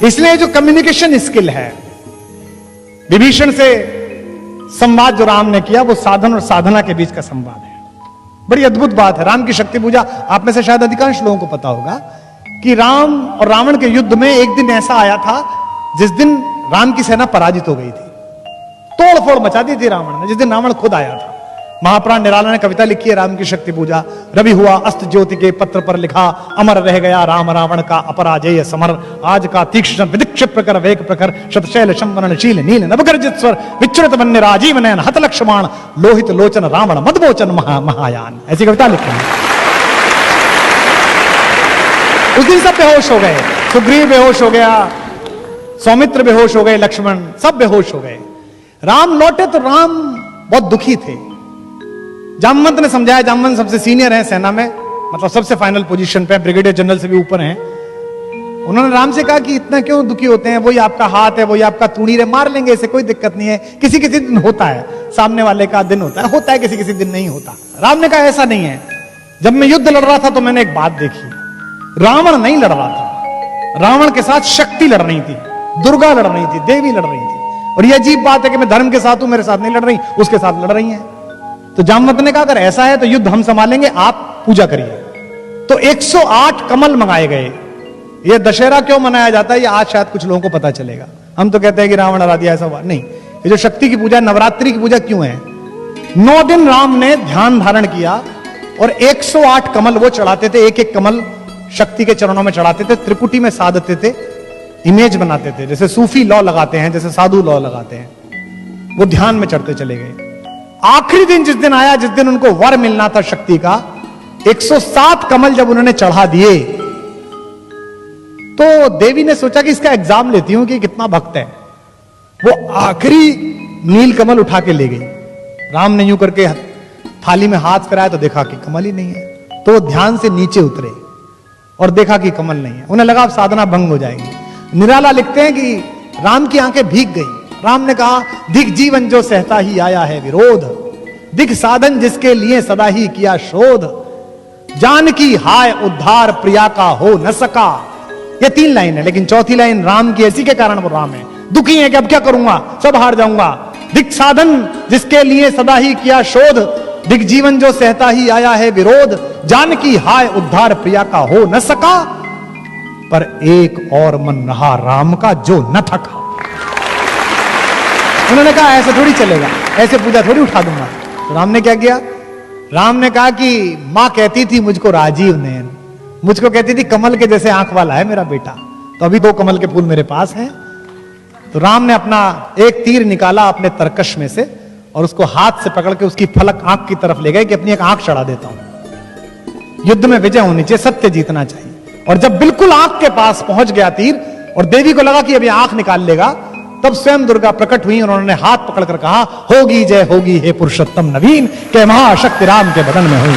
इसलिए जो communication skill है, विभीषण से संवाद जो राम ने किया वो साधन और साधना के बीच का संवाद है। बड़ी अद्भुत बात है। राम की शक्ति पूजा आप में से शायद अधिकांश लोगों को पता होगा कि राम और रावण के युद्ध में एक दिन ऐसा आया था जिस दिन राम की सेना पराजित हो गई थी, तोड़फोड़ मचा दी थी रावण ने, जिस दिन रावण खुद आया था। महाप्राण निराला ने कविता लिखी है राम की शक्ति पूजा। रवि हुआ अस्त ज्योति के पत्र पर लिखा, अमर रह गया राम रावण का अपराजेय समर। आज का तीक्ष्ण विदीक्षित प्रकर वेग प्रखर, शतशैल शंवरणशील नील नवगर्जित स्वर, विच्युत वन्य राजीव नयन हत लक्ष्मण, लोहित लोचन रावण मदमोचन महायान। ऐसी कविता लिखी है। उस दिन सब बेहोश हो गए, सुग्रीव बेहोश हो गया, सौमित्र बेहोश हो गए, लक्ष्मण सब बेहोश हो गए। राम लौटे तो राम बहुत दुखी थे। जामवंत ने समझाया, जामवंत सबसे सीनियर है सेना में, मतलब सबसे फाइनल पोजीशन पे, ब्रिगेडियर जनरल से भी ऊपर हैं। उन्होंने राम से कहा कि इतना क्यों दुखी होते हैं, वही आपका हाथ है, वही आपका तूणीर है, मार लेंगे, इसे कोई दिक्कत नहीं है। किसी किसी दिन होता है, सामने वाले का दिन होता है किसी किसी दिन नहीं होता। राम ने कहा ऐसा नहीं है। जब मैं युद्ध लड़ रहा था तो मैंने एक बात देखी, रावण नहीं लड़ रहा था, रावण के साथ शक्ति लड़ रही थी, दुर्गा लड़ रही थी, देवी लड़ रही थी। और यह अजीब बात है कि मैं धर्म के साथ हूं, मेरे साथ नहीं लड़ रही, उसके साथ लड़ रही हैं। तो जामवंत ने कहा अगर ऐसा है तो युद्ध हम संभालेंगे, आप पूजा करिए। तो 108 कमल मंगाए गए। यह दशहरा क्यों मनाया जाता है, ये आज शायद कुछ लोगों को पता चलेगा। हम तो कहते हैं कि रावण हरा दिया, ऐसा हुआ नहीं। ये जो शक्ति की पूजा, नवरात्रि की पूजा क्यों है? 9 दिन राम ने ध्यान धारण किया और 108 कमल वो चढ़ाते थे, एक एक कमल शक्ति के चरणों में चढ़ाते थे, त्रिकुटी में साधते थे, इमेज बनाते थे, जैसे सूफी लौ लगाते हैं, जैसे साधु लौ लगाते हैं। वो ध्यान में चढ़ते चले गए। आखिरी दिन जिस दिन आया, जिस दिन उनको वर मिलना था शक्ति का, 107 कमल जब उन्होंने चढ़ा दिए तो देवी ने सोचा कि इसका एग्जाम लेती हूं कि कितना भक्त है। वो आखिरी नील कमल उठा के ले गई। राम ने यूं करके थाली में हाथ फिराया तो देखा कि कमल ही नहीं है। तो वो ध्यान से नीचे उतरे और देखा कि कमल नहीं है। उन्हें लगा अब साधना भंग हो जाएगी। निराला लिखते हैं कि राम की आंखें भीग गई। राम ने कहा दिख जीवन जो सहता ही आया है विरोध, दिख साधन जिसके लिए सदा ही किया शोध, जान की हाय उद्धार प्रिया का हो न सका। ये 3 लाइन है, लेकिन चौथी लाइन राम की, ऐसी के कारण वो राम है। दुखी है कि अब क्या करूंगा, सब हार जाऊंगा। दिख साधन जिसके लिए सदा ही किया शोध, दिख जीवन जो सहता ही आया है विरोध, जान की हाय उद्धार प्रिया का हो न सका, पर एक और मन रहा राम का जो न थका। उन्होंने कहा ऐसे थोड़ी चलेगा, ऐसे पूजा थोड़ी उठा दूंगा। तो राम ने क्या किया? राम ने कहा कि मां कहती थी मुझको राजीव नयन, मुझको कहती थी कमल के जैसे आंख वाला है मेरा बेटा, तो अभी 2 कमल के फूल मेरे पास हैं। तो राम ने अपना एक तीर निकाला अपने तरकश में से और उसको हाथ से पकड़ के उसकी फलक आंख की तरफ ले गए कि अपनी एक आंख चढ़ा देता हूं। युद्ध में विजय होनी चाहिए, सत्य जीतना चाहिए। और जब बिल्कुल आंख के पास पहुंच गया तीर और देवी को लगा कि अभी आंख निकाल लेगा, तब स्वयं दुर्गा प्रकट हुई और उन्होंने हाथ पकड़कर कहा होगी जय होगी हे पुरुषोत्तम नवीन, के महाशक्ति राम के बदन में हुई।